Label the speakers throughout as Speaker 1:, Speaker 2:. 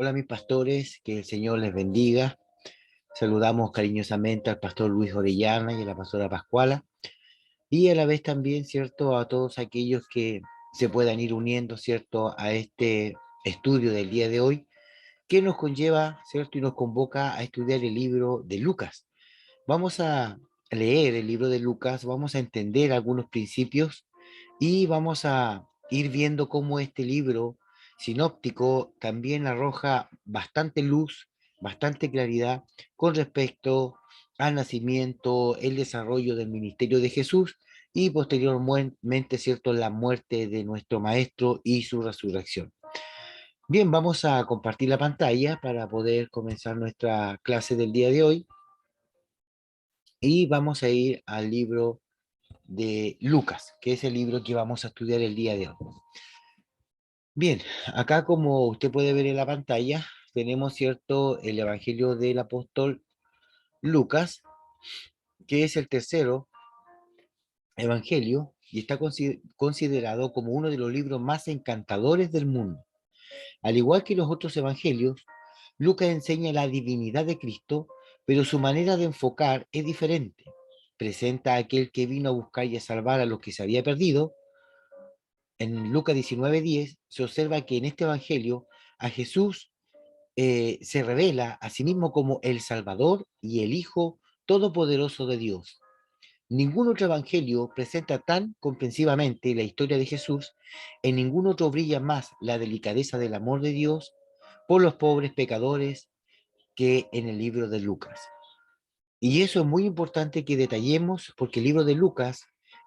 Speaker 1: Hola mis pastores, que el Señor les bendiga. Saludamos cariñosamente al pastor Luis Orellana y a la pastora Pascuala y a la vez también, ¿cierto?, a todos aquellos que se puedan ir uniendo, ¿cierto?, a este estudio del día de hoy que nos conlleva, ¿cierto?, y nos convoca a estudiar el libro de Lucas. Vamos a leer el libro de Lucas, vamos a entender algunos principios y vamos a ir viendo cómo este libro sinóptico también arroja bastante luz, bastante claridad con respecto al nacimiento, el desarrollo del ministerio de Jesús y posteriormente, cierto, la muerte de nuestro Maestro y su resurrección. Bien, vamos a compartir la pantalla para poder comenzar nuestra clase del día de hoy y vamos a ir al libro de Lucas, que es el libro que vamos a estudiar el día de hoy. Bien, acá como usted puede ver en la pantalla, tenemos, cierto, el Evangelio del apóstol Lucas, que es el tercero evangelio y está considerado como uno de los libros más encantadores del mundo. Al igual que los otros evangelios, Lucas enseña la divinidad de Cristo, pero su manera de enfocar es diferente. Presenta a aquel que vino a buscar y a salvar a los que se había perdido. En Lucas 19:10 se observa que en este evangelio a Jesús se revela a sí mismo como el Salvador y el Hijo Todopoderoso de Dios. Ningún otro evangelio presenta tan comprensivamente la historia de Jesús, en ningún otro brilla más la delicadeza del amor de Dios por los pobres pecadores que en el libro de Lucas. Y eso es muy importante que detallemos porque el libro de Lucas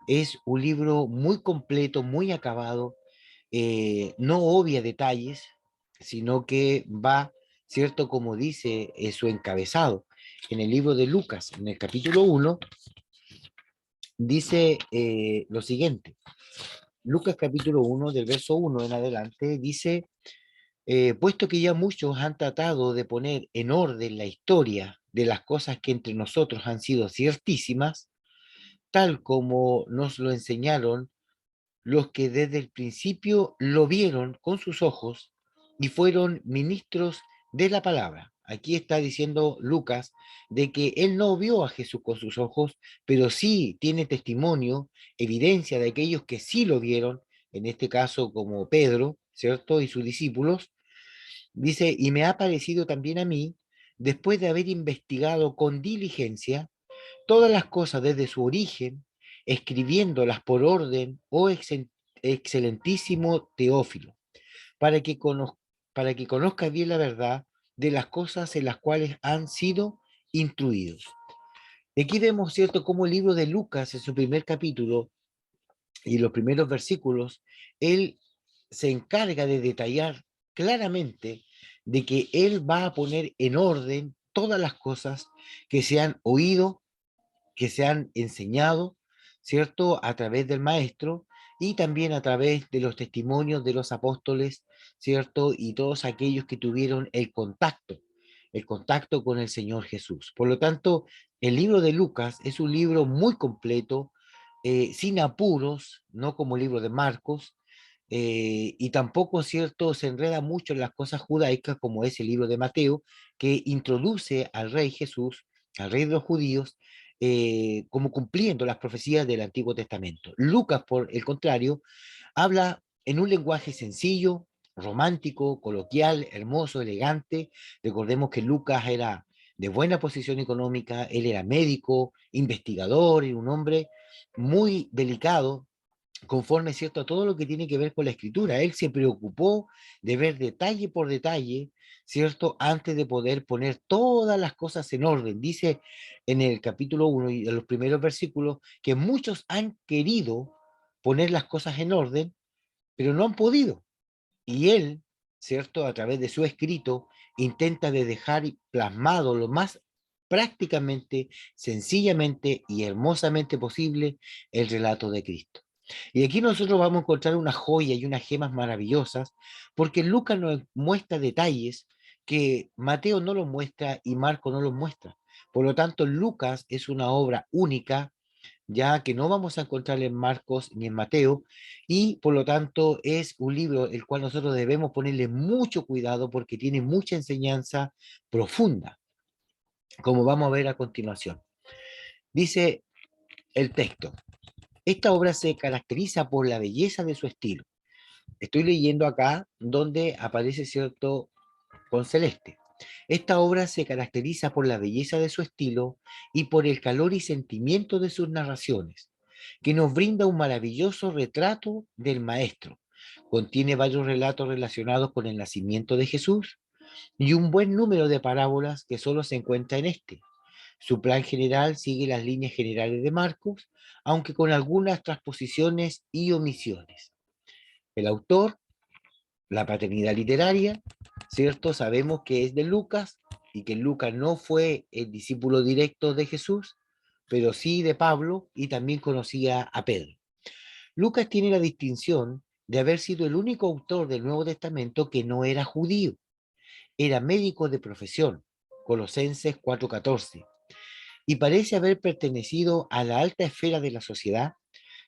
Speaker 1: es un libro muy completo, muy acabado, no obvia detalles, sino que va, cierto, como dice su encabezado. En el libro de Lucas, en el capítulo 1, dice lo siguiente. Lucas capítulo 1, del verso 1 en adelante, dice, puesto que ya muchos han tratado de poner en orden la historia de las cosas que entre nosotros han sido ciertísimas, tal como nos lo enseñaron los que desde el principio lo vieron con sus ojos y fueron ministros de la palabra. Aquí está diciendo Lucas de que él no vio a Jesús con sus ojos, pero sí tiene testimonio, evidencia de aquellos que sí lo vieron, en este caso como Pedro, ¿cierto? Y sus discípulos. Dice, y me ha parecido también a mí, después de haber investigado con diligencia todas las cosas desde su origen, escribiéndolas por orden, oh excelentísimo Teófilo, para que, para que conozcas bien la verdad de las cosas en las cuales han sido instruidos. Y aquí vemos, ¿cierto?, cómo el libro de Lucas, en su primer capítulo y los primeros versículos, él se encarga de detallar claramente de que él va a poner en orden todas las cosas que se han oído, que se han enseñado, ¿cierto?, a través del maestro y también a través de los testimonios de los apóstoles, ¿cierto? Y todos aquellos que tuvieron el contacto con el Señor Jesús. Por lo tanto, el libro de Lucas es un libro muy completo, sin apuros, no como el libro de Marcos, y tampoco, ¿cierto?, se enreda mucho en las cosas judaicas como es el libro de Mateo, que introduce al rey Jesús, al rey de los judíos, como cumpliendo las profecías del Antiguo Testamento. Lucas, por el contrario, habla en un lenguaje sencillo, romántico, coloquial, hermoso, elegante. Recordemos que Lucas era de buena posición económica, él era médico, investigador, y un hombre muy delicado, conforme, ¿cierto?, a todo lo que tiene que ver con la escritura. Él se preocupó de ver detalle por detalle, ¿cierto?, antes de poder poner todas las cosas en orden. Dice en el capítulo 1 y en los primeros versículos que muchos han querido poner las cosas en orden, pero no han podido. Y él, ¿cierto?, a través de su escrito, intenta de dejar plasmado lo más prácticamente, sencillamente y hermosamente posible el relato de Cristo. Y aquí nosotros vamos a encontrar una joya y unas gemas maravillosas, porque Lucas nos muestra detalles que Mateo no los muestra y Marco no los muestra. Por lo tanto, Lucas es una obra única, ya que no vamos a encontrar en Marcos ni en Mateo, y por lo tanto es un libro el cual nosotros debemos ponerle mucho cuidado porque tiene mucha enseñanza profunda, como vamos a ver a continuación. Dice el texto: esta obra se caracteriza por la belleza de su estilo. Estoy leyendo acá donde aparece cierto con celeste. Esta obra se caracteriza por la belleza de su estilo y por el calor y sentimiento de sus narraciones, que nos brinda un maravilloso retrato del Maestro. Contiene varios relatos relacionados con el nacimiento de Jesús y un buen número de parábolas que solo se encuentra en este. Su plan general sigue las líneas generales de Marcos, aunque con algunas transposiciones y omisiones. El autor, la paternidad literaria, ¿cierto? Sabemos que es de Lucas y que Lucas no fue el discípulo directo de Jesús, pero sí de Pablo y también conocía a Pedro. Lucas tiene la distinción de haber sido el único autor del Nuevo Testamento que no era judío, era médico de profesión, Colosenses 4:14, y parece haber pertenecido a la alta esfera de la sociedad.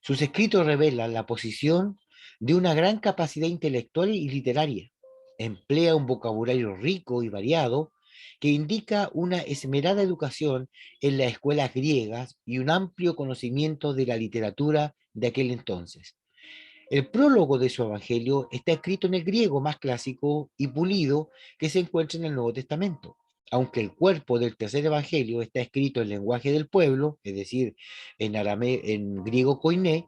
Speaker 1: Sus escritos revelan la posición de una gran capacidad intelectual y literaria. Emplea un vocabulario rico y variado que indica una esmerada educación en las escuelas griegas y un amplio conocimiento de la literatura de aquel entonces. El prólogo de su evangelio está escrito en el griego más clásico y pulido que se encuentra en el Nuevo Testamento. Aunque el cuerpo del tercer evangelio está escrito en lenguaje del pueblo, es decir, en griego koiné,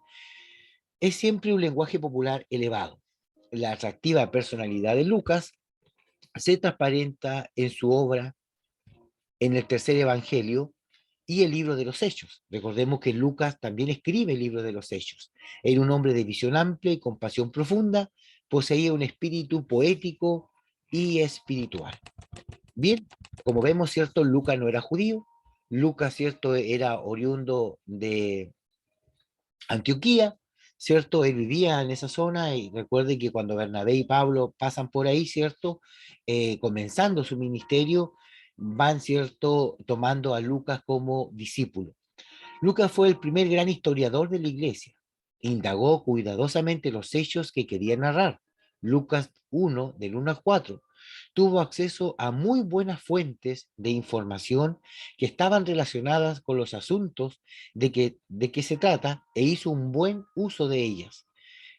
Speaker 1: es siempre un lenguaje popular elevado. La atractiva personalidad de Lucas se transparenta en su obra, en el tercer evangelio y el libro de los Hechos. Recordemos que Lucas también escribe el libro de los Hechos. Era un hombre de visión amplia y compasión profunda, poseía un espíritu poético y espiritual. Bien, como vemos, ¿cierto? Lucas no era judío, Lucas, ¿cierto? Era oriundo de Antioquía, ¿cierto? Él vivía en esa zona y recuerden que cuando Bernabé y Pablo pasan por ahí, ¿cierto? Comenzando su ministerio, van, ¿cierto? Tomando a Lucas como discípulo. Lucas fue el primer gran historiador de la iglesia. Indagó cuidadosamente los hechos que quería narrar. Lucas 1, del 1 al 4. Tuvo acceso a muy buenas fuentes de información que estaban relacionadas con los asuntos de que se trata e hizo un buen uso de ellas.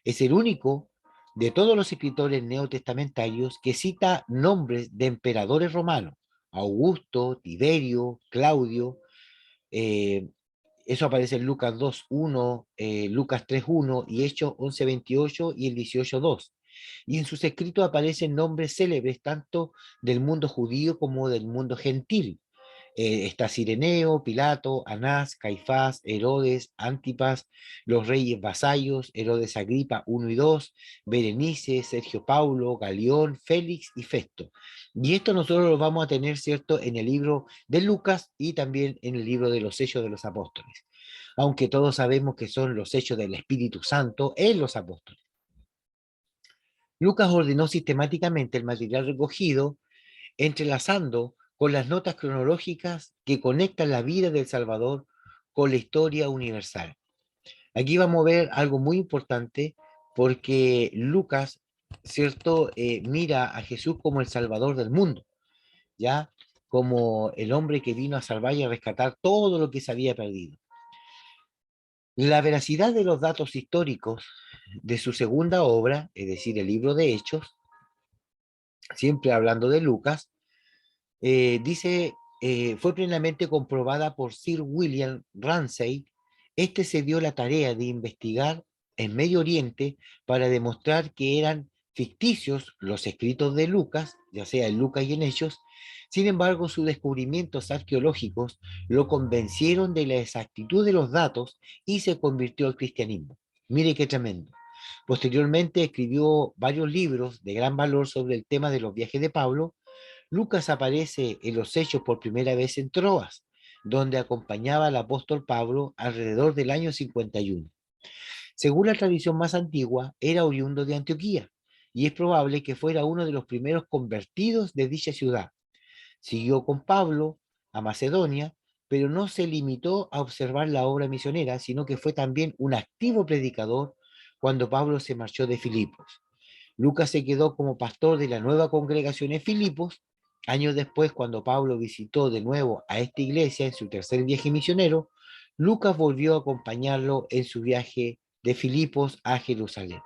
Speaker 1: Es el único de todos los escritores neotestamentarios que cita nombres de emperadores romanos: Augusto, Tiberio, Claudio. eh, Eso aparece en Lucas 2:1, Lucas 3:1 y Hechos 11:28 y el 18:2. Y en sus escritos aparecen nombres célebres tanto del mundo judío como del mundo gentil. Está Cireneo, Pilato, Anás, Caifás, Herodes, Antipas, los reyes vasallos, Herodes Agripa 1 y 2, Berenice, Sergio Paulo, Galión, Félix y Festo. Y esto nosotros lo vamos a tener, ¿cierto?, en el libro de Lucas y también en el libro de los Hechos de los Apóstoles. Aunque todos sabemos que son los hechos del Espíritu Santo en los apóstoles. Lucas ordenó sistemáticamente el material recogido, entrelazando con las notas cronológicas que conectan la vida del Salvador con la historia universal. Aquí vamos a ver algo muy importante porque Lucas, ¿cierto? Mira a Jesús como el Salvador del mundo, ¿ya? Como el hombre que vino a salvar y a rescatar todo lo que se había perdido. La veracidad de los datos históricos de su segunda obra, es decir, el libro de Hechos, siempre hablando de Lucas, fue plenamente comprobada por Sir William Ramsay. Este se dio la tarea de investigar en Medio Oriente para demostrar que eran ficticios los escritos de Lucas, ya sea en Lucas y en Hechos. Sin embargo, sus descubrimientos arqueológicos lo convencieron de la exactitud de los datos y se convirtió al cristianismo. Mire qué tremendo. Posteriormente escribió varios libros de gran valor sobre el tema de los viajes de Pablo. Lucas aparece en los Hechos por primera vez en Troas, donde acompañaba al apóstol Pablo alrededor del año 51. Según la tradición más antigua, era oriundo de Antioquía, y es probable que fuera uno de los primeros convertidos de dicha ciudad. Siguió con Pablo a Macedonia, pero no se limitó a observar la obra misionera, sino que fue también un activo predicador cuando Pablo se marchó de Filipos. Lucas se quedó como pastor de la nueva congregación en Filipos. Años después, cuando Pablo visitó de nuevo a esta iglesia en su tercer viaje misionero, Lucas volvió a acompañarlo en su viaje de Filipos a Jerusalén.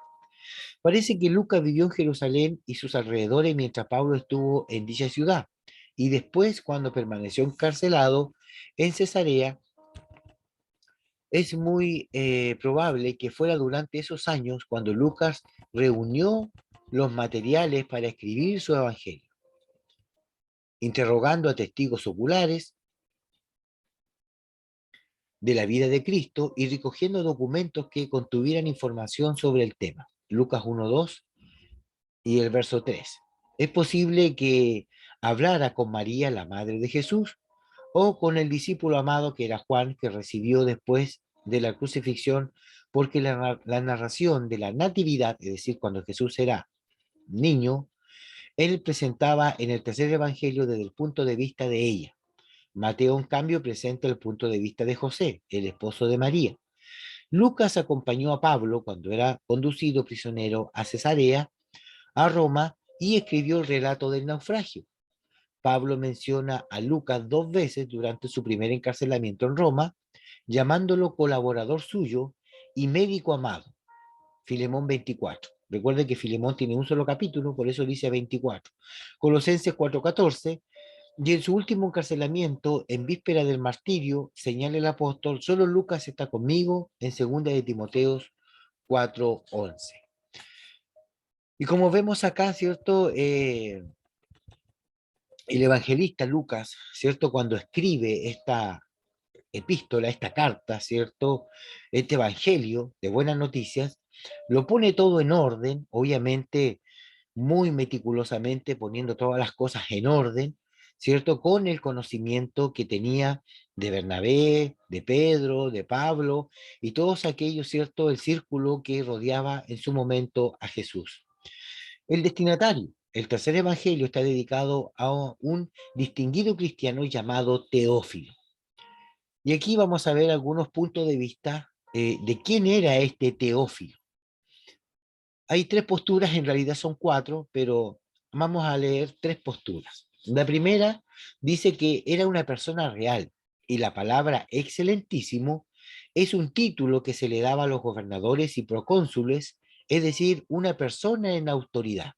Speaker 1: Parece que Lucas vivió en Jerusalén y sus alrededores mientras Pablo estuvo en dicha ciudad, y después, cuando permaneció encarcelado en Cesarea, es muy probable que fuera durante esos años cuando Lucas reunió los materiales para escribir su evangelio, interrogando a testigos oculares de la vida de Cristo y recogiendo documentos que contuvieran información sobre el tema. Lucas 1:2 y el verso 3. Es posible que hablara con María, la madre de Jesús, o con el discípulo amado que era Juan, que recibió después de la crucifixión, porque la narración de la natividad, es decir, cuando Jesús era niño, él presentaba en el tercer evangelio desde el punto de vista de ella. Mateo, en cambio, presenta el punto de vista de José, el esposo de María. Lucas acompañó a Pablo cuando era conducido prisionero a Cesarea, a Roma, y escribió el relato del naufragio. Pablo menciona a Lucas 2 veces durante su primer encarcelamiento en Roma, llamándolo colaborador suyo y médico amado. Filemón 24. Recuerden que Filemón tiene un solo capítulo, por eso dice 24. Colosenses 4:14. Y en su último encarcelamiento, en víspera del martirio, señala el apóstol, solo Lucas está conmigo, en 2 de Timoteo 4:11. Y como vemos acá, ¿cierto? El evangelista Lucas, ¿cierto? Cuando escribe esta epístola, esta carta, ¿cierto? Este evangelio de buenas noticias, lo pone todo en orden, obviamente muy meticulosamente, poniendo todas las cosas en orden, ¿cierto? Con el conocimiento que tenía de Bernabé, de Pedro, de Pablo y todos aquellos, ¿cierto? El círculo que rodeaba en su momento a Jesús. El destinatario, el tercer evangelio, está dedicado a un distinguido cristiano llamado Teófilo. Y aquí vamos a ver algunos puntos de vista de quién era este Teófilo. Hay tres posturas, en realidad son cuatro, pero vamos a leer tres posturas. La primera dice que era una persona real y la palabra excelentísimo es un título que se le daba a los gobernadores y procónsules, es decir, una persona en autoridad.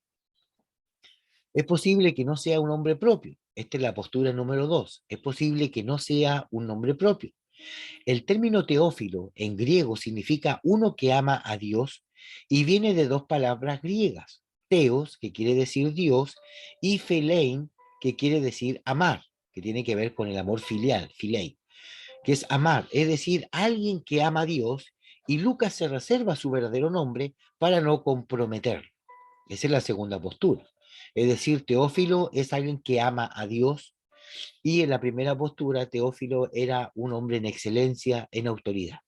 Speaker 1: Es posible que no sea un nombre propio. Esta es la postura número dos. Es posible que no sea un nombre propio. El término teófilo en griego significa uno que ama a Dios y viene de dos palabras griegas, teos, que quiere decir Dios, y phelein, que quiere decir amar, que tiene que ver con el amor filial, philei, que es amar, es decir, alguien que ama a Dios, y Lucas se reserva su verdadero nombre para no comprometerlo. Esa es la segunda postura. Es decir, Teófilo es alguien que ama a Dios y en la primera postura Teófilo era un hombre en excelencia, en autoridad.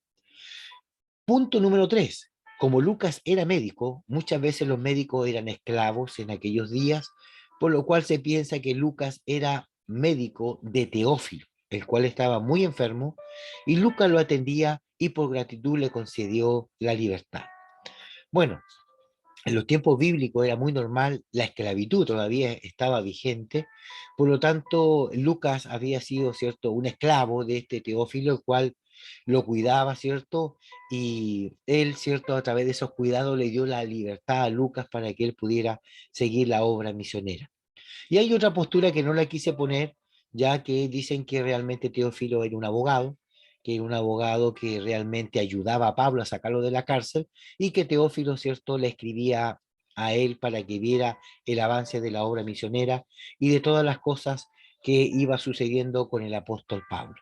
Speaker 1: Punto número 3. Como Lucas era médico, muchas veces los médicos eran esclavos en aquellos días, por lo cual se piensa que Lucas era médico de Teófilo, el cual estaba muy enfermo, y Lucas lo atendía y por gratitud le concedió la libertad. Bueno, en los tiempos bíblicos era muy normal, la esclavitud todavía estaba vigente, por lo tanto Lucas había sido, ¿cierto?, un esclavo de este Teófilo, el cual lo cuidaba, ¿cierto? Y él, ¿cierto?, a través de esos cuidados le dio la libertad a Lucas para que él pudiera seguir la obra misionera. Y hay otra postura que no la quise poner, ya que dicen que realmente Teófilo era un abogado, que era un abogado que realmente ayudaba a Pablo a sacarlo de la cárcel y que Teófilo, ¿cierto?, le escribía a él para que viera el avance de la obra misionera y de todas las cosas que iba sucediendo con el apóstol Pablo.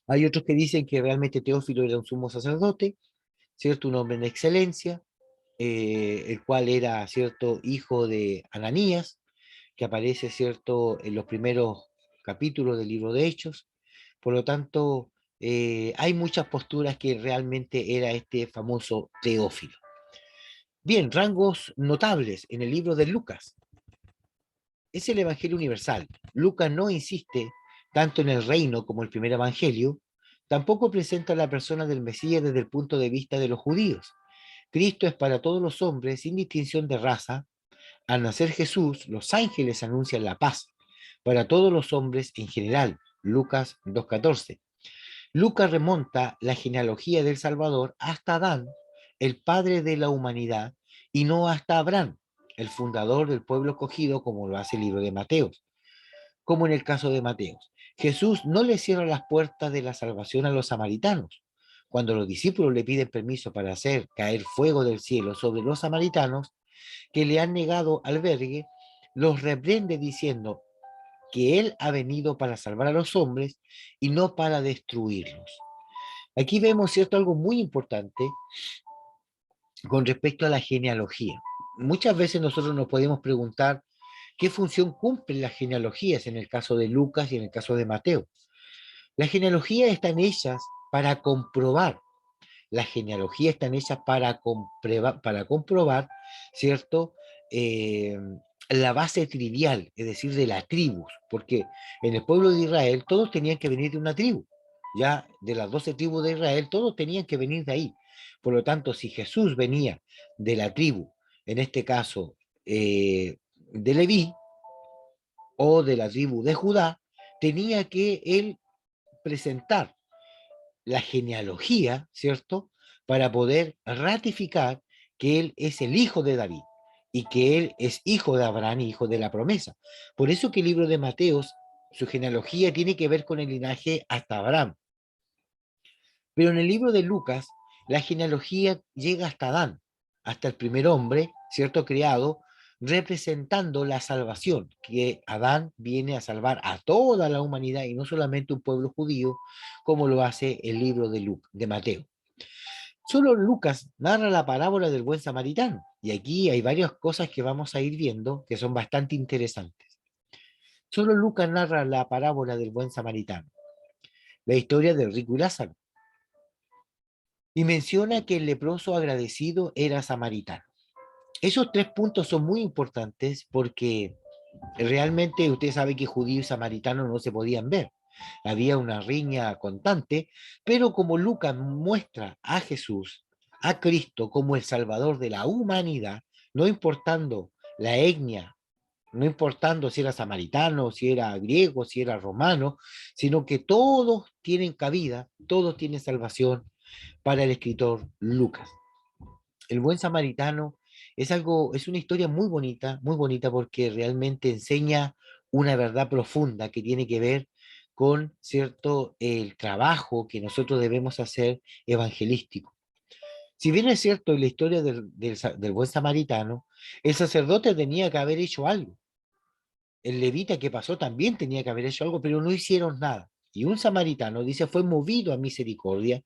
Speaker 1: Hay otros que dicen que realmente Teófilo era un sumo sacerdote, ¿cierto?, un hombre en excelencia, el cual era, ¿cierto?, hijo de Ananías, que aparece, ¿cierto?, en los primeros capítulos del libro de Hechos. Por lo tanto, hay muchas posturas que realmente era este famoso Teófilo. Bien, rangos notables en el libro de Lucas. Es el Evangelio universal. Lucas no insiste tanto en el reino como el primer evangelio, tampoco presenta a la persona del Mesías desde el punto de vista de los judíos. Cristo es para todos los hombres sin distinción de raza. Al nacer Jesús, los ángeles anuncian la paz para todos los hombres en general. Lucas 2:14. Lucas remonta la genealogía del Salvador hasta Adán, el padre de la humanidad, y no hasta Abraham, el fundador del pueblo escogido, como lo hace el libro de Mateo, como en el caso de Mateo. Jesús no le cierra las puertas de la salvación a los samaritanos. Cuando los discípulos le piden permiso para hacer caer fuego del cielo sobre los samaritanos que le han negado albergue, los reprende diciendo que Él ha venido para salvar a los hombres y no para destruirlos. Aquí vemos, ¿cierto?, algo muy importante con respecto a la genealogía. Muchas veces nosotros nos podemos preguntar qué función cumplen las genealogías en el caso de Lucas y en el caso de Mateo. Las genealogías están hechas para comprobar, las genealogías están hechas para comprobar, ¿cierto? Eh, la base trivial, es decir, de las tribus, porque en el pueblo de Israel todos tenían que venir de una tribu, ya de las 12 tribus de Israel, todos tenían que venir de ahí. Por lo tanto, si Jesús venía de la tribu, en este caso de Leví o de la tribu de Judá, tenía que él presentar la genealogía, ¿cierto? Para poder ratificar que él es el hijo de David y que él es hijo de Abraham y hijo de la promesa. Por eso que el libro de Mateos, su genealogía tiene que ver con el linaje hasta Abraham. Pero en el libro de Lucas, la genealogía llega hasta Adán, hasta el primer hombre, ¿cierto? Creado, representando la salvación, que Adán viene a salvar a toda la humanidad y no solamente un pueblo judío, como lo hace el libro de Mateo. Solo Lucas narra la parábola del buen samaritano, y aquí hay varias cosas que vamos a ir viendo que son bastante interesantes. Solo Lucas narra la parábola del buen samaritano, la historia del rico y Lázaro, y menciona que el leproso agradecido era samaritano. Esos tres puntos son muy importantes porque realmente usted sabe que judío y samaritano no se podían ver. Había una riña constante, pero como Lucas muestra a Jesús, a Cristo como el Salvador de la humanidad, no importando la etnia, no importando si era samaritano, si era griego, si era romano, sino que todos tienen cabida, todos tienen salvación para el escritor Lucas. El buen samaritano es una historia muy bonita porque realmente enseña una verdad profunda que tiene que ver con, cierto, el trabajo que nosotros debemos hacer evangelístico. Si bien es cierto en la historia del buen samaritano, el sacerdote tenía que haber hecho algo. El levita que pasó también tenía que haber hecho algo, pero no hicieron nada. Y un samaritano, dice, fue movido a misericordia,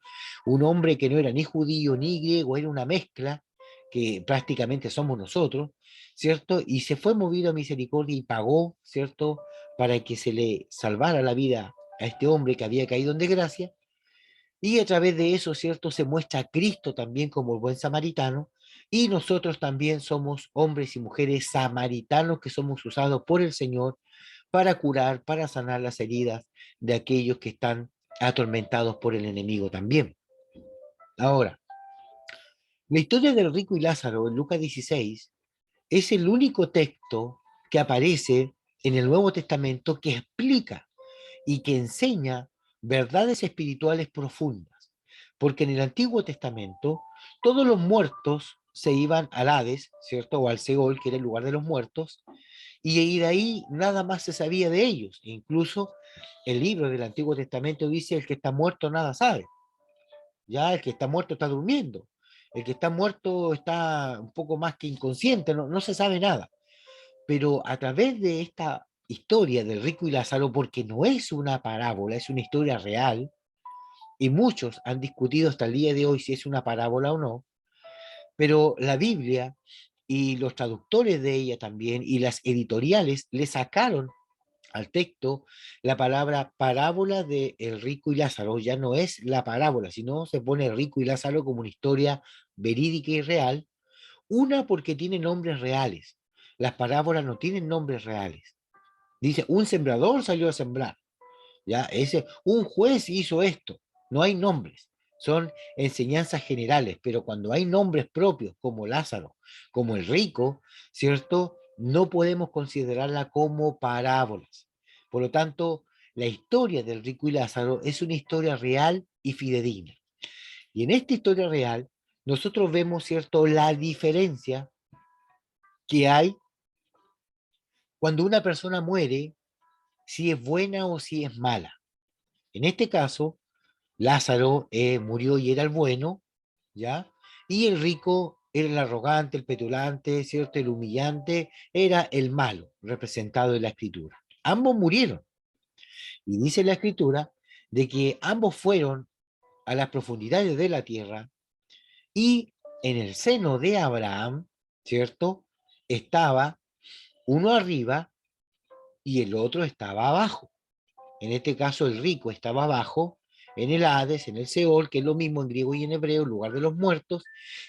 Speaker 1: un hombre que no era ni judío ni griego, era una mezcla, que prácticamente somos nosotros, ¿cierto? Y se fue movido a misericordia y pagó, ¿cierto? Para que se le salvara la vida a este hombre que había caído en desgracia. Y a través de eso, ¿cierto? Se muestra a Cristo también como el buen samaritano. Y nosotros también somos hombres y mujeres samaritanos que somos usados por el Señor para curar, para sanar las heridas de aquellos que están atormentados por el enemigo también. Ahora, la historia del rico y Lázaro en Lucas 16 es el único texto que aparece en el Nuevo Testamento que explica y que enseña verdades espirituales profundas. Porque en el Antiguo Testamento todos los muertos se iban al Hades, ¿cierto? O al Seol, que era el lugar de los muertos, y de ahí nada más se sabía de ellos. Incluso el libro del Antiguo Testamento dice, el que está muerto nada sabe. Ya el que está muerto está durmiendo. El que está muerto está un poco más que inconsciente, no se sabe nada. Pero a través de esta historia del rico y Lázaro, porque no es una parábola, es una historia real, y muchos han discutido hasta el día de hoy si es una parábola o no, pero la Biblia y los traductores de ella también y las editoriales le sacaron al texto la palabra parábola de el rico y Lázaro. Ya no es la parábola, sino se pone el rico y Lázaro como una historia verídica y real. Una, porque tiene nombres reales. Las parábolas no tienen nombres reales. Dice, un sembrador salió a sembrar. ¿ya? Un juez hizo esto, no hay nombres, son enseñanzas generales, pero cuando hay nombres propios como Lázaro, como el rico, ¿cierto? No podemos considerarla como parábolas. Por lo tanto, la historia del rico y Lázaro es una historia real y fidedigna. Y en esta historia real, nosotros vemos, ¿cierto?, la diferencia que hay cuando una persona muere, si es buena o si es mala. En este caso, Lázaro murió y era el bueno, ¿ya? Y el rico era el arrogante, el petulante, ¿cierto? El humillante, era el malo, representado en la escritura. Ambos murieron. Y dice la escritura de que ambos fueron a las profundidades de la tierra y en el seno de Abraham, ¿cierto? Estaba uno arriba y el otro estaba abajo. En este caso, el rico estaba abajo, en el Hades, en el Seol, que es lo mismo en griego y en hebreo, el lugar de los muertos,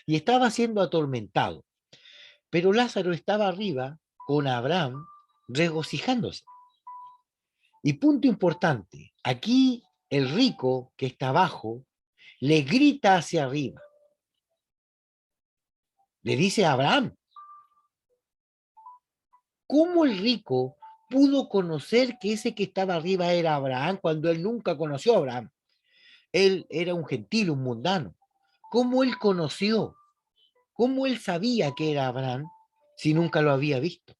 Speaker 1: y estaba siendo atormentado. Pero Lázaro estaba arriba con Abraham regocijándose. Y punto importante, aquí el rico que está abajo le grita hacia arriba, le dice a Abraham, ¿cómo el rico pudo conocer que ese que estaba arriba era Abraham cuando él nunca conoció a Abraham? Él era un gentil, un mundano. ¿Cómo él conoció? ¿Cómo él sabía que era Abraham si nunca lo había visto?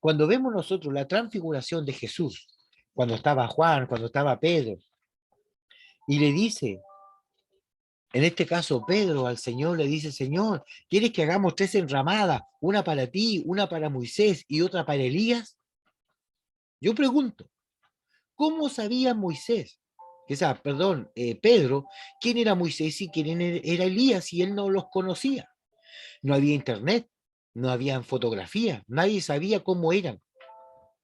Speaker 1: Cuando vemos nosotros la transfiguración de Jesús, cuando estaba Juan, cuando estaba Pedro, y le dice, en este caso Pedro al Señor le dice, Señor, ¿quieres que hagamos tres enramadas? Una para ti, una para Moisés y otra para Elías. Yo pregunto, ¿cómo sabía Moisés? Perdón, Pedro, quién era Moisés y quién era Elías si él no los conocía? No había internet, no había fotografías, nadie sabía cómo eran,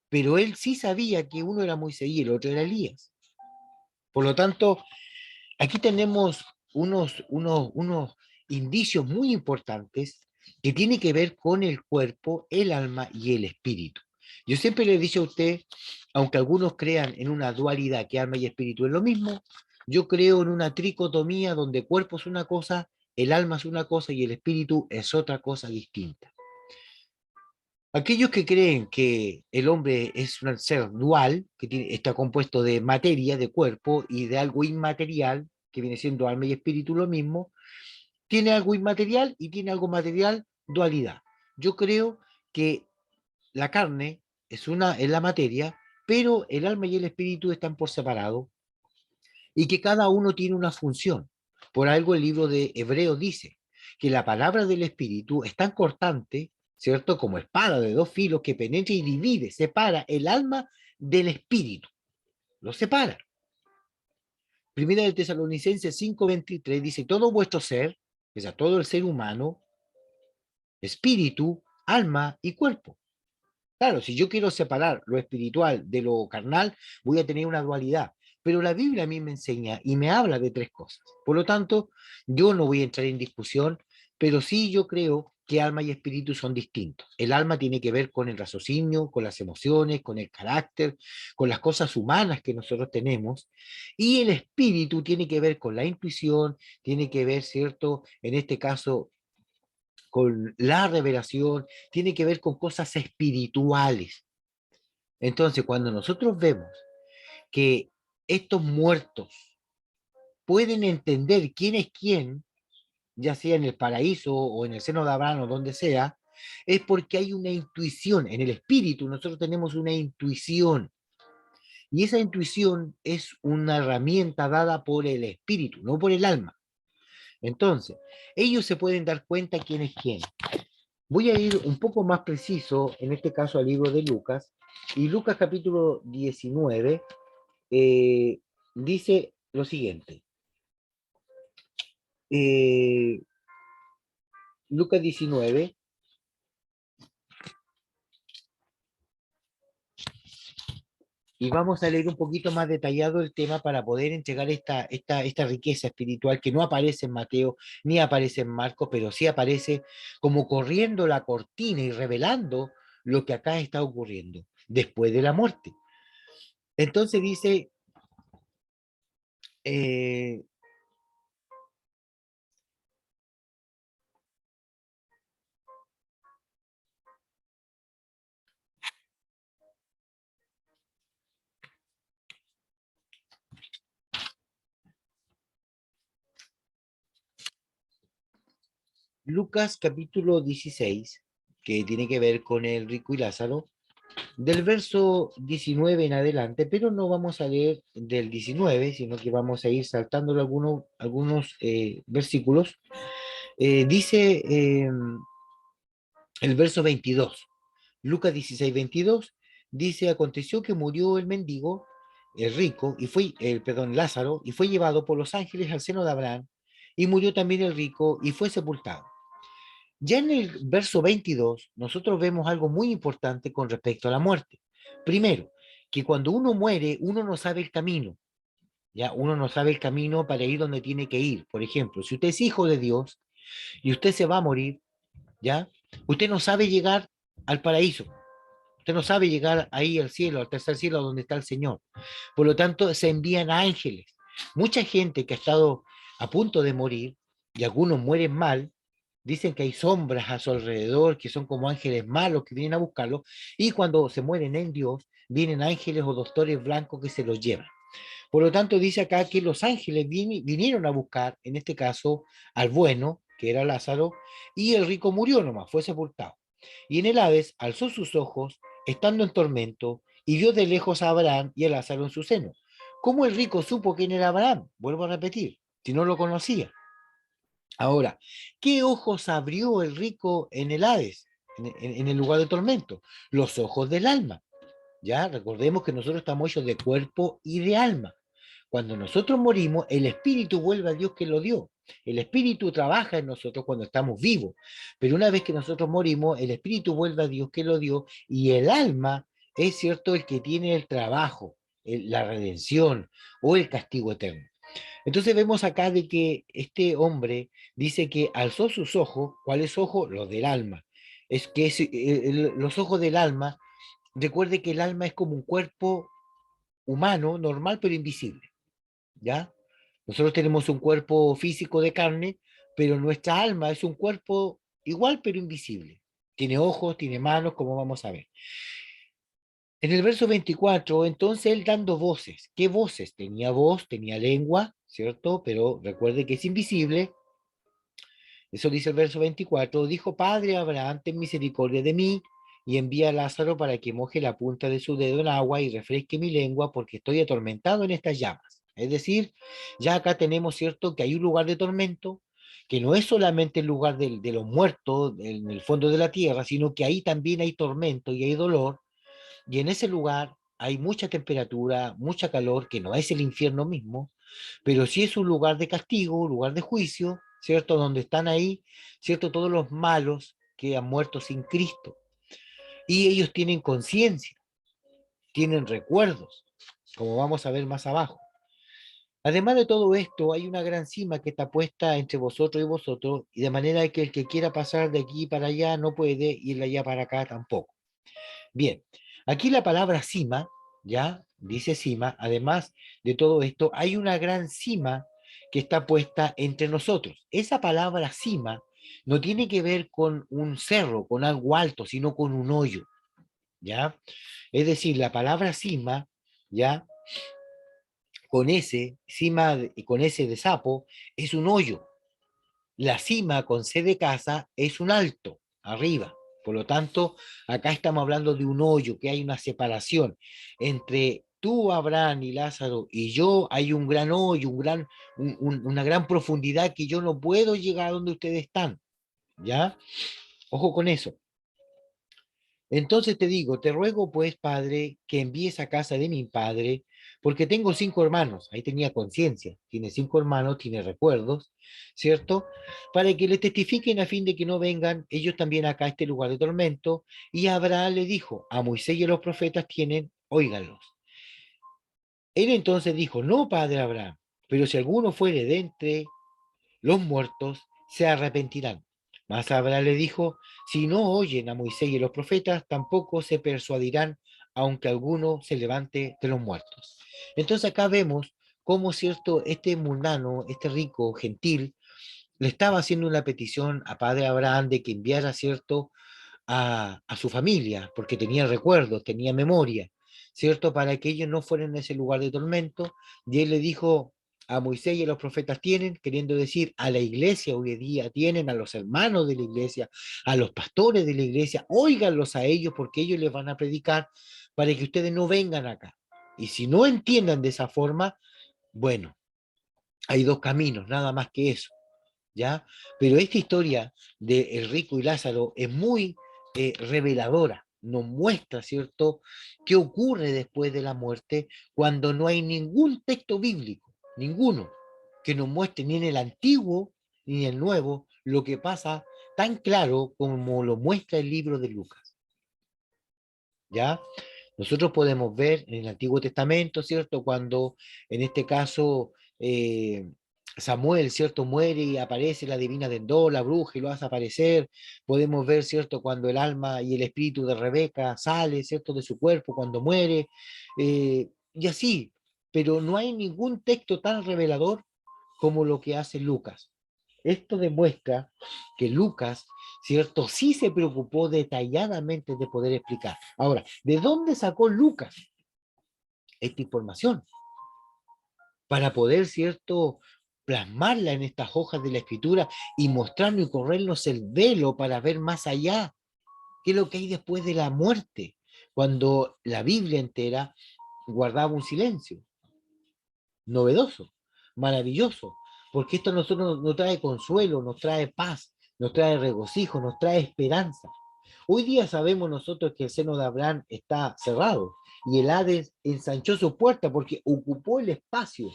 Speaker 1: pero él sí sabía que uno era Moisés y el otro era Elías. Por lo tanto, aquí tenemos unos indicios muy importantes que tienen que ver con el cuerpo, el alma y el espíritu. Yo siempre le he dicho a usted, aunque algunos crean en una dualidad que alma y espíritu es lo mismo, yo creo en una tricotomía donde cuerpo es una cosa, el alma es una cosa y el espíritu es otra cosa distinta. Aquellos que creen que el hombre es un ser dual, que está compuesto de materia, de cuerpo, y de algo inmaterial, que viene siendo alma y espíritu lo mismo, tiene algo inmaterial y tiene algo material, dualidad. Yo creo que la carne es la materia, pero el alma y el espíritu están por separado y que cada uno tiene una función. Por algo el libro de Hebreos dice que la palabra del espíritu es tan cortante, ¿cierto? Como espada de dos filos que penetra y divide, separa el alma del espíritu, lo separa. Primera de Tesalonicenses 5:23 dice, todo vuestro ser, o sea, todo el ser humano, espíritu, alma y cuerpo. Claro, si yo quiero separar lo espiritual de lo carnal, voy a tener una dualidad. Pero la Biblia a mí me enseña y me habla de tres cosas. Por lo tanto, yo no voy a entrar en discusión, pero sí yo creo que alma y espíritu son distintos. El alma tiene que ver con el raciocinio, con las emociones, con el carácter, con las cosas humanas que nosotros tenemos. Y el espíritu tiene que ver con la intuición, tiene que ver, ¿cierto? En este caso, con la revelación, tiene que ver con cosas espirituales. Entonces, cuando nosotros vemos que estos muertos pueden entender quién es quién, ya sea en el paraíso o en el seno de Abraham o donde sea, es porque hay una intuición. En el espíritu nosotros tenemos una intuición y esa intuición es una herramienta dada por el espíritu, no por el alma. Entonces, ellos se pueden dar cuenta quién es quién. Voy a ir un poco más preciso, en este caso al libro de Lucas, y Lucas capítulo 19 dice lo siguiente. Eh, Lucas 19, y vamos a leer un poquito más detallado el tema para poder entregar esta riqueza espiritual que no aparece en Mateo ni aparece en Marcos, pero sí aparece como corriendo la cortina y revelando lo que acá está ocurriendo después de la muerte. Entonces dice eh, Lucas capítulo 16, que tiene que ver con el rico y Lázaro, del verso 19 en adelante, pero no vamos a leer del 19, sino que vamos a ir saltando algunos versículos. Dice el verso 22, Lucas 16, 22, dice, aconteció que murió el mendigo, el rico, perdón, Lázaro, y fue llevado por los ángeles al seno de Abraham, y murió también el rico y fue sepultado. Ya en el verso 22, nosotros vemos algo muy importante con respecto a la muerte. Primero, que cuando uno muere, uno no sabe el camino, ya uno no sabe el camino para ir donde tiene que ir. Por ejemplo, si usted es hijo de Dios y usted se va a morir, ya, usted no sabe llegar al paraíso. Usted no sabe llegar ahí al cielo, al tercer cielo, donde está el Señor. Por lo tanto, se envían ángeles. Mucha gente que ha estado a punto de morir, y algunos mueren mal, dicen que hay sombras a su alrededor, que son como ángeles malos que vienen a buscarlo, y cuando se mueren en Dios, vienen ángeles o doctores blancos que se los llevan. Por lo tanto, dice acá que los ángeles vinieron a buscar, en este caso, al bueno, que era Lázaro, y el rico murió nomás, fue sepultado. Y en el Hades alzó sus ojos, estando en tormento, y vio de lejos a Abraham y a Lázaro en su seno. ¿Cómo el rico supo quién era Abraham? Vuelvo a repetir, si no lo conocía. Ahora, ¿qué ojos abrió el rico en el Hades, en el lugar de tormento? Los ojos del alma. Ya, recordemos que nosotros estamos hechos de cuerpo y de alma. Cuando nosotros morimos, el espíritu vuelve a Dios que lo dio. El espíritu trabaja en nosotros cuando estamos vivos, pero una vez que nosotros morimos, el espíritu vuelve a Dios que lo dio y el alma es cierto el que tiene el trabajo, la redención o el castigo eterno. Entonces vemos acá de que este hombre dice que alzó sus ojos, ¿cuáles ojos? Los del alma. Es que los ojos del alma, recuerde que el alma es como un cuerpo humano, normal, pero invisible. ¿Ya? Nosotros tenemos un cuerpo físico de carne, pero nuestra alma es un cuerpo igual, pero invisible. Tiene ojos, tiene manos, como vamos a ver. En el verso 24, entonces él dando voces. ¿Qué voces? Tenía voz, tenía lengua, ¿cierto? Pero recuerde que es invisible. Eso dice el verso 24. Dijo, Padre Abraham, ten misericordia de mí y envía a Lázaro para que moje la punta de su dedo en agua y refresque mi lengua porque estoy atormentado en estas llamas. Es decir, ya acá tenemos, ¿cierto?, que hay un lugar de tormento, que no es solamente el lugar de los muertos en el fondo de la tierra, sino que ahí también hay tormento y hay dolor, y en ese lugar hay mucha temperatura, mucha calor, que no es el infierno mismo, pero sí es un lugar de castigo, un lugar de juicio, ¿cierto? Donde están ahí, ¿cierto? Todos los malos que han muerto sin Cristo. Y ellos tienen conciencia, tienen recuerdos, como vamos a ver más abajo. Además de todo esto, hay una gran cima que está puesta entre vosotros y vosotros, y de manera que el que quiera pasar de aquí para allá no puede ir de allá para acá tampoco. Bien, aquí la palabra cima, ya dice cima, además de todo esto, hay una gran cima que está puesta entre nosotros. Esa palabra cima no tiene que ver con un cerro, con algo alto, sino con un hoyo, ¿ya? Es decir, la palabra cima, ¿ya? Con ese, cima, con ese de sapo, es un hoyo. La cima con C de casa es un alto, arriba. Por lo tanto, acá estamos hablando de un hoyo, que hay una separación entre tú, Abraham y Lázaro, y yo, hay un gran hoyo, una gran profundidad que yo no puedo llegar a donde ustedes están. ¿Ya? Ojo con eso. Entonces te digo, te ruego pues, padre, que envíes a casa de mi padre, porque tengo 5 hermanos, ahí tenía conciencia, tiene 5 hermanos, tiene recuerdos, ¿cierto? Para que le testifiquen a fin de que no vengan ellos también acá a este lugar de tormento. Y Abraham le dijo, a Moisés y a los profetas tienen, óiganlos. Él entonces dijo, no, padre Abraham, pero si alguno fuere de entre los muertos se arrepentirán. Mas Abraham le dijo, si no oyen a Moisés y a los profetas, tampoco se persuadirán, aunque alguno se levante de los muertos. Entonces acá vemos cómo, ¿cierto?, este mundano, este rico, gentil, le estaba haciendo una petición a padre Abraham de que enviara, ¿cierto?, a su familia, porque tenía recuerdos, tenía memoria, ¿cierto? Para que ellos no fueran a ese lugar de tormento. Y él le dijo a Moisés y a los profetas tienen, queriendo decir a la iglesia hoy día tienen, a los hermanos de la iglesia, a los pastores de la iglesia, óiganlos a ellos porque ellos les van a predicar para que ustedes no vengan acá. Y si no entiendan de esa forma, bueno, hay dos caminos, nada más que eso. ¿Ya? Pero esta historia de El Rico y Lázaro es muy reveladora, nos muestra, ¿cierto?, qué ocurre después de la muerte cuando no hay ningún texto bíblico, ninguno, que nos muestre ni en el Antiguo ni en el Nuevo lo que pasa tan claro como lo muestra el libro de Lucas, ¿ya? Nosotros podemos ver en el Antiguo Testamento, ¿cierto? Cuando en este caso Samuel, ¿cierto? Muere y aparece la divina Dendó, la bruja, y lo hace aparecer. Podemos ver, ¿cierto? Cuando el alma y el espíritu de Rebeca sale, ¿cierto? De su cuerpo cuando muere. Y así, pero no hay ningún texto tan revelador como lo que hace Lucas. Esto demuestra que Lucas, ¿cierto? Sí se preocupó detalladamente de poder explicar. Ahora, ¿de dónde sacó Lucas esta información? Para poder, ¿cierto?, plasmarla en estas hojas de la escritura y mostrarnos y corrernos el velo para ver más allá qué es lo que hay después de la muerte, cuando la Biblia entera guardaba un silencio novedoso, maravilloso, porque esto a nosotros nos trae consuelo, nos trae paz, nos trae regocijo, nos trae esperanza. Hoy día sabemos nosotros que el seno de Abraham está cerrado y el Hades ensanchó su puerta porque ocupó el espacio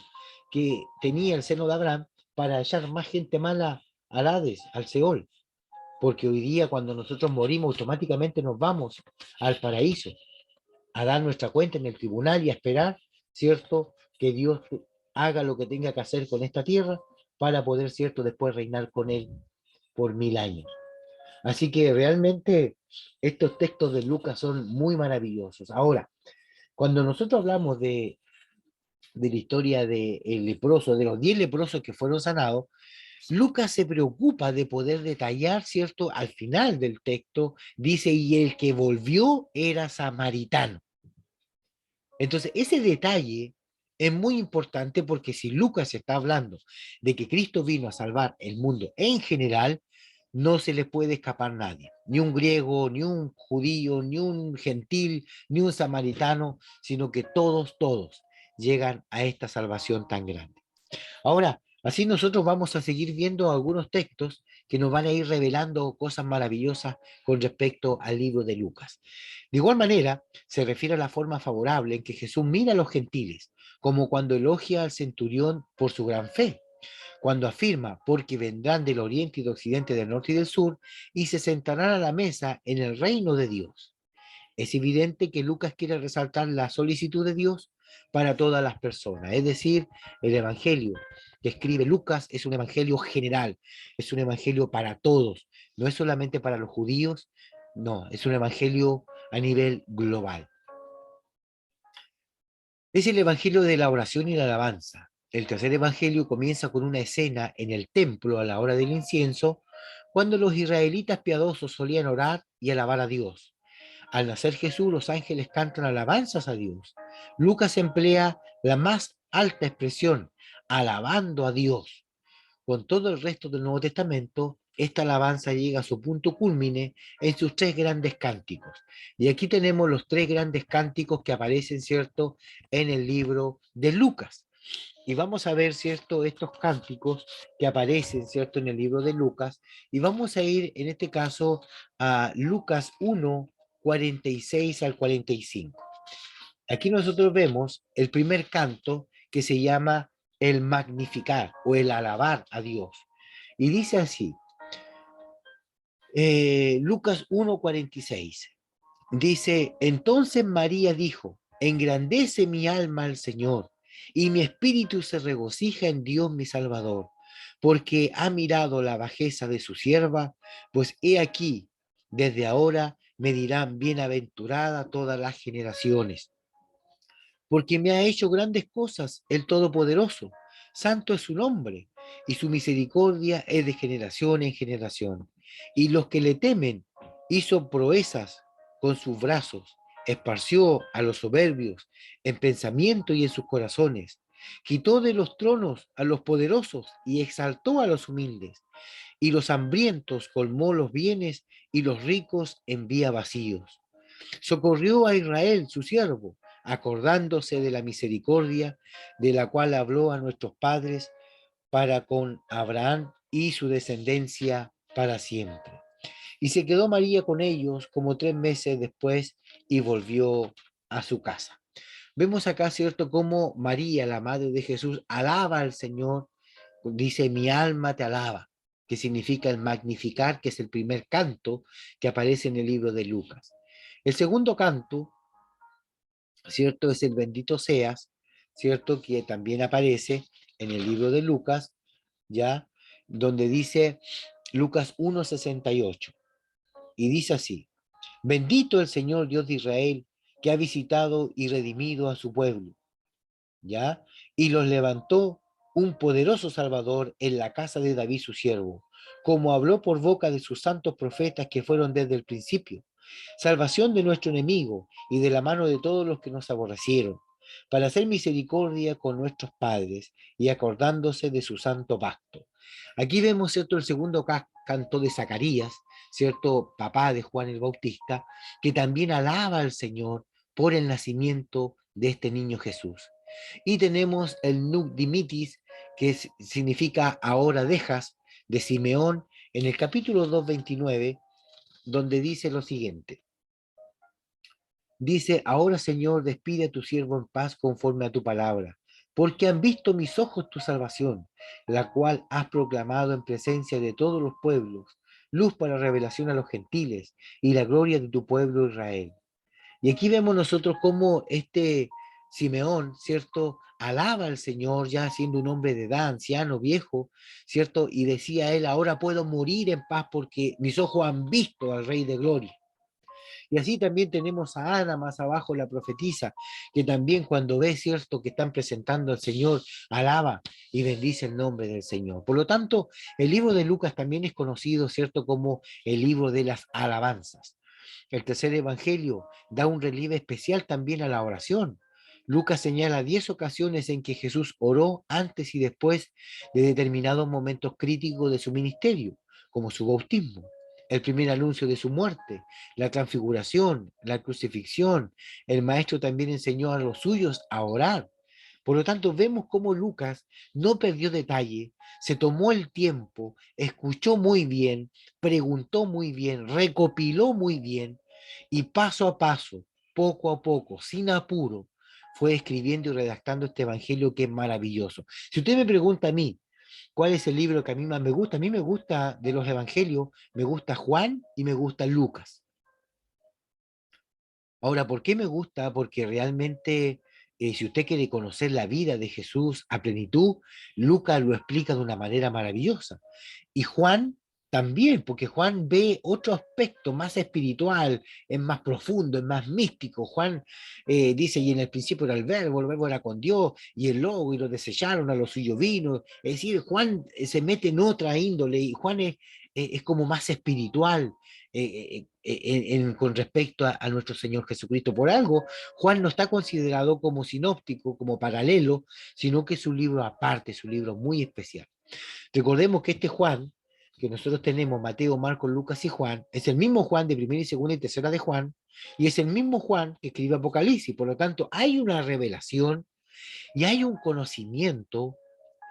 Speaker 1: que tenía el seno de Abraham para hallar más gente mala al Hades, al Seol. Porque hoy día cuando nosotros morimos automáticamente nos vamos al paraíso a dar nuestra cuenta en el tribunal y a esperar, ¿cierto?, que Dios haga lo que tenga que hacer con esta tierra para poder, ¿cierto?, después reinar con él por 1000 años. Así que realmente estos textos de Lucas son muy maravillosos. Ahora, cuando nosotros hablamos de la historia del leproso, de los 10 leprosos que fueron sanados, Lucas se preocupa de poder detallar, ¿cierto? Al final del texto dice, y el que volvió era samaritano. Entonces, ese detalle es muy importante porque si Lucas está hablando de que Cristo vino a salvar el mundo en general, no se le puede escapar nadie, ni un griego, ni un judío, ni un gentil, ni un samaritano, sino que todos llegan a esta salvación tan grande. Ahora, así nosotros vamos a seguir viendo algunos textos que nos van a ir revelando cosas maravillosas con respecto al libro de Lucas. De igual manera, se refiere a la forma favorable en que Jesús mira a los gentiles, como cuando elogia al centurión por su gran fe, cuando afirma, porque vendrán del oriente y del occidente, del norte y del sur, y se sentarán a la mesa en el reino de Dios. Es evidente que Lucas quiere resaltar la solicitud de Dios para todas las personas, es decir, el evangelio que escribe Lucas es un evangelio general, es un evangelio para todos, no es solamente para los judíos, no, es un evangelio a nivel global. Es el evangelio de la oración y la alabanza. El tercer evangelio comienza con una escena en el templo a la hora del incienso, cuando los israelitas piadosos solían orar y alabar a Dios. Al nacer Jesús, los ángeles cantan alabanzas a Dios. Lucas emplea la más alta expresión, alabando a Dios. Con todo el resto del Nuevo Testamento, esta alabanza llega a su punto cúlmine en sus tres grandes cánticos. Y aquí tenemos los tres grandes cánticos que aparecen, ¿cierto?, en el libro de Lucas. Y vamos a ver, ¿cierto?, estos cánticos que aparecen, ¿cierto?, en el libro de Lucas. Y vamos a ir, en este caso, a Lucas 1, 46 al 45. Aquí nosotros vemos el primer canto que se llama el magnificar o el alabar a Dios. Y dice así, Lucas 1:46. Dice, entonces María dijo, engrandece mi alma al Señor, y mi espíritu se regocija en Dios mi Salvador, porque ha mirado la bajeza de su sierva, pues he aquí, desde ahora me dirán bienaventurada todas las generaciones, porque me ha hecho grandes cosas el Todopoderoso. Santo es su nombre, y su misericordia es de generación en generación. Y los que le temen hizo proezas con sus brazos, esparció a los soberbios en pensamiento y en sus corazones. Quitó de los tronos a los poderosos y exaltó a los humildes. Y los hambrientos colmó los bienes y los ricos envía vacíos. Socorrió a Israel, su siervo, acordándose de la misericordia de la cual habló a nuestros padres para con Abraham y su descendencia para siempre. Y se quedó María con ellos como 3 meses después y volvió a su casa. Vemos acá, ¿cierto?, cómo María, la madre de Jesús, alaba al Señor, dice, mi alma te alaba, que significa el magnificar, que es el primer canto que aparece en el libro de Lucas. El segundo canto, ¿cierto?, es el bendito seas, ¿cierto?, que también aparece en el libro de Lucas, ¿ya? Donde dice Lucas 1:68, y dice así, bendito el Señor Dios de Israel, que ha visitado y redimido a su pueblo, ¿ya? Y los levantó un poderoso Salvador en la casa de David su siervo, como habló por boca de sus santos profetas que fueron desde el principio, salvación de nuestro enemigo y de la mano de todos los que nos aborrecieron, para hacer misericordia con nuestros padres y acordándose de su santo pacto. Aquí vemos, ¿cierto?, el segundo canto de Zacarías, ¿cierto?, papá de Juan el Bautista, que también alaba al Señor por el nacimiento de este niño Jesús. Y tenemos el Nunc Dimittis, que significa ahora dejas, de Simeón, en el capítulo 2:29, donde dice lo siguiente. Dice, ahora Señor, despide a tu siervo en paz conforme a tu palabra, porque han visto mis ojos tu salvación, la cual has proclamado en presencia de todos los pueblos, luz para revelación a los gentiles y la gloria de tu pueblo Israel. Y aquí vemos nosotros cómo este Simeón, ¿cierto?, alaba al Señor ya siendo un hombre de edad, anciano, viejo, ¿cierto? Y decía él, ahora puedo morir en paz porque mis ojos han visto al Rey de Gloria. Y así también tenemos a Ana más abajo, la profetisa, que también cuando ve, cierto, que están presentando al Señor, alaba y bendice el nombre del Señor. Por lo tanto, el libro de Lucas también es conocido, cierto, como el libro de las alabanzas. El tercer evangelio da un relieve especial también a la oración. Lucas señala 10 ocasiones en que Jesús oró antes y después de determinados momentos críticos de su ministerio, como su bautismo, el primer anuncio de su muerte, la transfiguración, la crucifixión. El maestro también enseñó a los suyos a orar. Por lo tanto, vemos cómo Lucas no perdió detalle, se tomó el tiempo, escuchó muy bien, preguntó muy bien, recopiló muy bien y paso a paso, poco a poco, sin apuro, fue escribiendo y redactando este evangelio que es maravilloso. Si usted me pregunta a mí, ¿cuál es el libro que a mí más me gusta? A mí me gusta de los evangelios, me gusta Juan y me gusta Lucas. Ahora, ¿por qué me gusta? Porque realmente, si usted quiere conocer la vida de Jesús a plenitud, Lucas lo explica de una manera maravillosa. Y Juan también, porque Juan ve otro aspecto más espiritual, es más profundo, es más místico. Juan dice, y en el principio era el verbo era con Dios, y el lobo, y lo desecharon, a lo suyo vino. Es decir, Juan se mete en otra índole, y Juan es como más espiritual con respecto a nuestro Señor Jesucristo. Por algo, Juan no está considerado como sinóptico, como paralelo, sino que es un libro aparte, es un libro muy especial. Recordemos que este Juan, que nosotros tenemos, Mateo, Marcos, Lucas y Juan, es el mismo Juan de primera y segunda y tercera de Juan, y es el mismo Juan que escribe Apocalipsis. Por lo tanto, hay una revelación y hay un conocimiento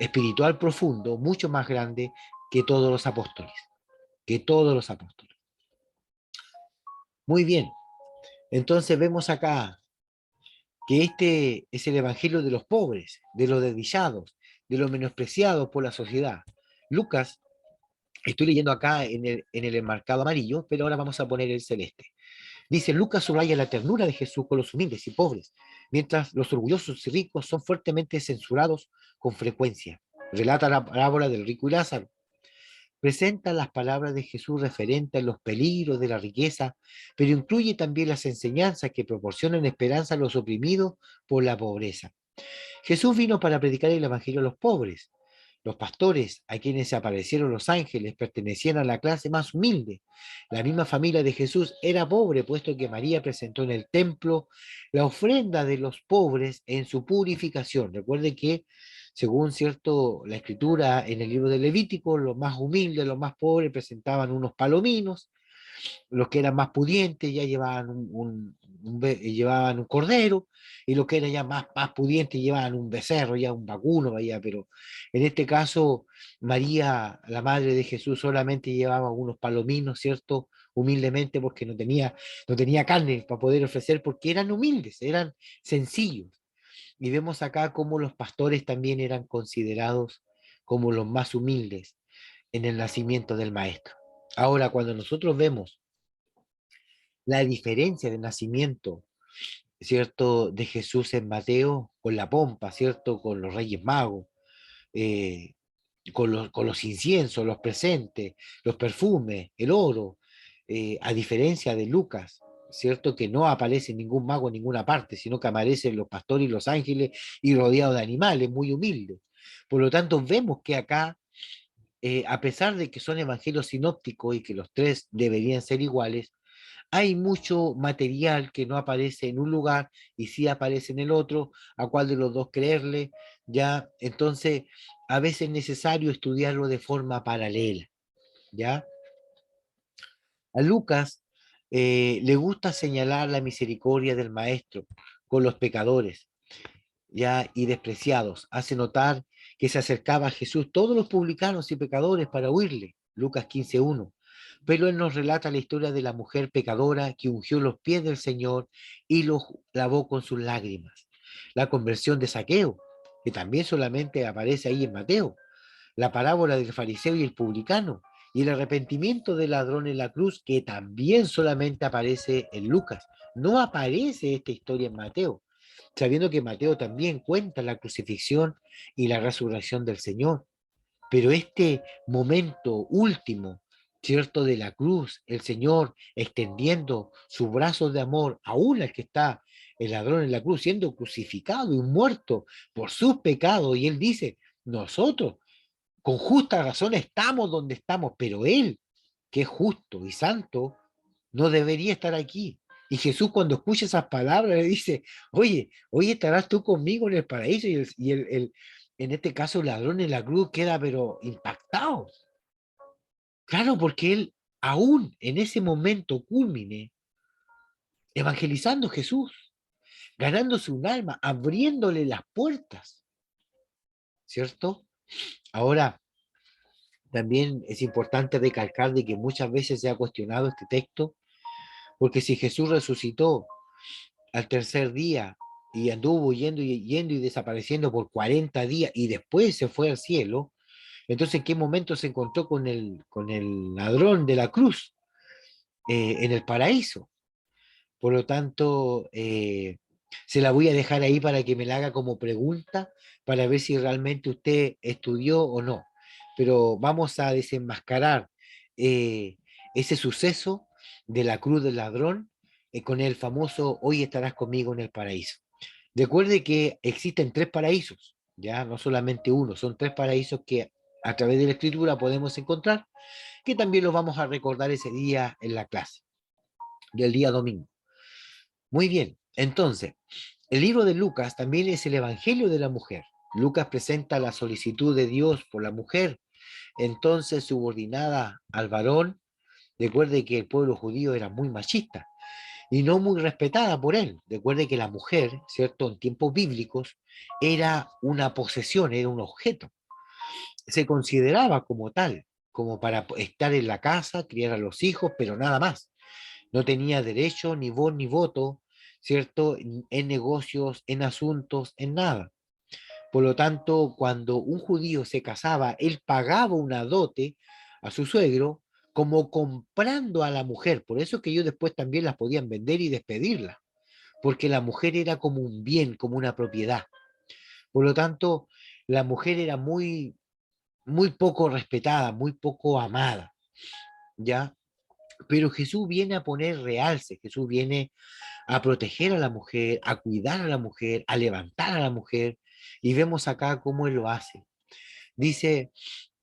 Speaker 1: espiritual profundo, mucho más grande que todos los apóstoles, que todos los apóstoles. Muy bien, entonces vemos acá que este es el evangelio de los pobres, de los desdichados, de los menospreciados por la sociedad. Lucas, estoy leyendo acá en el enmarcado amarillo, pero ahora vamos a poner el celeste. Dice, Lucas subraya la ternura de Jesús con los humildes y pobres, mientras los orgullosos y ricos son fuertemente censurados con frecuencia. Relata la parábola del rico y Lázaro. Presenta las palabras de Jesús referentes a los peligros de la riqueza, pero incluye también las enseñanzas que proporcionan esperanza a los oprimidos por la pobreza. Jesús vino para predicar el Evangelio a los pobres. Los pastores, a quienes se aparecieron los ángeles, pertenecían a la clase más humilde. La misma familia de Jesús era pobre, puesto que María presentó en el templo la ofrenda de los pobres en su purificación. Recuerde que, según cierto la escritura en el libro de Levítico, los más humildes, los más pobres presentaban unos palominos, los que eran más pudientes ya llevaban llevaban un cordero, y los que eran ya más pudientes llevaban un becerro, ya un vacuno, vaya, pero en este caso María, la madre de Jesús, solamente llevaba unos palominos, ¿cierto? Humildemente, porque no tenía carne para poder ofrecer, porque eran humildes, eran sencillos. Y vemos acá cómo los pastores también eran considerados como los más humildes en el nacimiento del maestro. Ahora, cuando nosotros vemos la diferencia de nacimiento, ¿cierto? De Jesús en Mateo con la pompa, ¿cierto? Con los reyes magos, eh, con los inciensos, los presentes, los perfumes, el oro, a diferencia de Lucas, ¿cierto? Que no aparece ningún mago en ninguna parte, sino que aparecen los pastores y los ángeles y rodeados de animales, muy humildes. Por lo tanto, vemos que acá, a pesar de que son evangelios sinópticos y que los tres deberían ser iguales, hay mucho material que no aparece en un lugar y sí aparece en el otro, a cuál de los dos creerle, ¿ya? Entonces, a veces es necesario estudiarlo de forma paralela, ¿ya? A Lucas le gusta señalar la misericordia del Maestro con los pecadores, ¿ya? Y despreciados. Hace notar que se acercaba a Jesús todos los publicanos y pecadores para huirle. Lucas 15:1. Pero él nos relata la historia de la mujer pecadora que ungió los pies del Señor y los lavó con sus lágrimas. La conversión de Zaqueo, que también solamente aparece ahí en Mateo. La parábola del fariseo y el publicano. Y el arrepentimiento del ladrón en la cruz, que también solamente aparece en Lucas. No aparece esta historia en Mateo, sabiendo que Mateo también cuenta la crucifixión y la resurrección del Señor. Pero este momento último, ¿cierto? De la cruz, el Señor extendiendo sus brazos de amor aún al que está el ladrón en la cruz, siendo crucificado y muerto por sus pecados. Y él dice, nosotros con justa razón estamos donde estamos, pero él, que es justo y santo, no debería estar aquí. Y Jesús cuando escucha esas palabras le dice, oye, hoy estarás tú conmigo en el paraíso. En este caso el ladrón en la cruz queda pero impactado. Claro, porque él aún en ese momento culmine, evangelizando a Jesús, ganándose un alma, abriéndole las puertas, ¿cierto? Ahora, también es importante recalcar de que muchas veces se ha cuestionado este texto, porque si Jesús resucitó al tercer día y anduvo yendo y desapareciendo por 40 días y después se fue al cielo, entonces ¿en qué momento se encontró con el ladrón de la cruz? En el paraíso. Por lo tanto, se la voy a dejar ahí para que me la haga como pregunta, para ver si realmente usted estudió o no. Pero vamos a desenmascarar eh, ese suceso de la cruz del ladrón con el famoso hoy estarás conmigo en el paraíso. Recuerde que existen tres paraísos, ya no solamente uno, son tres paraísos que a través de la escritura podemos encontrar, que también los vamos a recordar ese día en la clase, del día domingo. Muy bien, entonces, el libro de Lucas también es el Evangelio de la mujer. Lucas presenta la solicitud de Dios por la mujer, entonces subordinada al varón. Recuerde que el pueblo judío era muy machista y no muy respetada por él. Recuerde que la mujer, ¿cierto? En tiempos bíblicos era una posesión, era un objeto. Se consideraba como tal, como para estar en la casa, criar a los hijos, pero nada más. No tenía derecho, ni voz, ni voto, ¿cierto? En negocios, en asuntos, en nada. Por lo tanto, cuando un judío se casaba, él pagaba una dote a su suegro como comprando a la mujer. Por eso que ellos después también las podían vender y despedirla, porque la mujer era como un bien, como una propiedad. Por lo tanto, la mujer era muy muy poco respetada, muy poco amada, ¿ya? Pero Jesús viene a poner realce, Jesús viene a proteger a la mujer, a cuidar a la mujer, a levantar a la mujer, y vemos acá cómo él lo hace. Dice,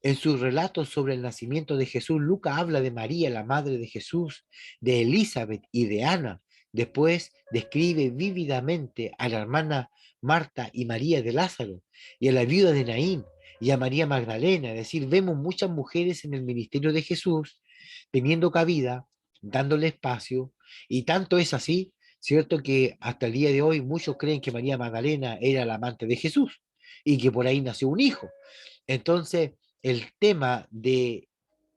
Speaker 1: en sus relatos sobre el nacimiento de Jesús, Lucas habla de María, la madre de Jesús, de Elizabeth y de Ana. Después describe vívidamente a la hermana Marta y María de Lázaro, y a la viuda de Naín, y a María Magdalena. Es decir, vemos muchas mujeres en el ministerio de Jesús teniendo cabida, dándole espacio, y tanto es así, cierto, que hasta el día de hoy muchos creen que María Magdalena era la amante de Jesús y que por ahí nació un hijo. Entonces, el tema de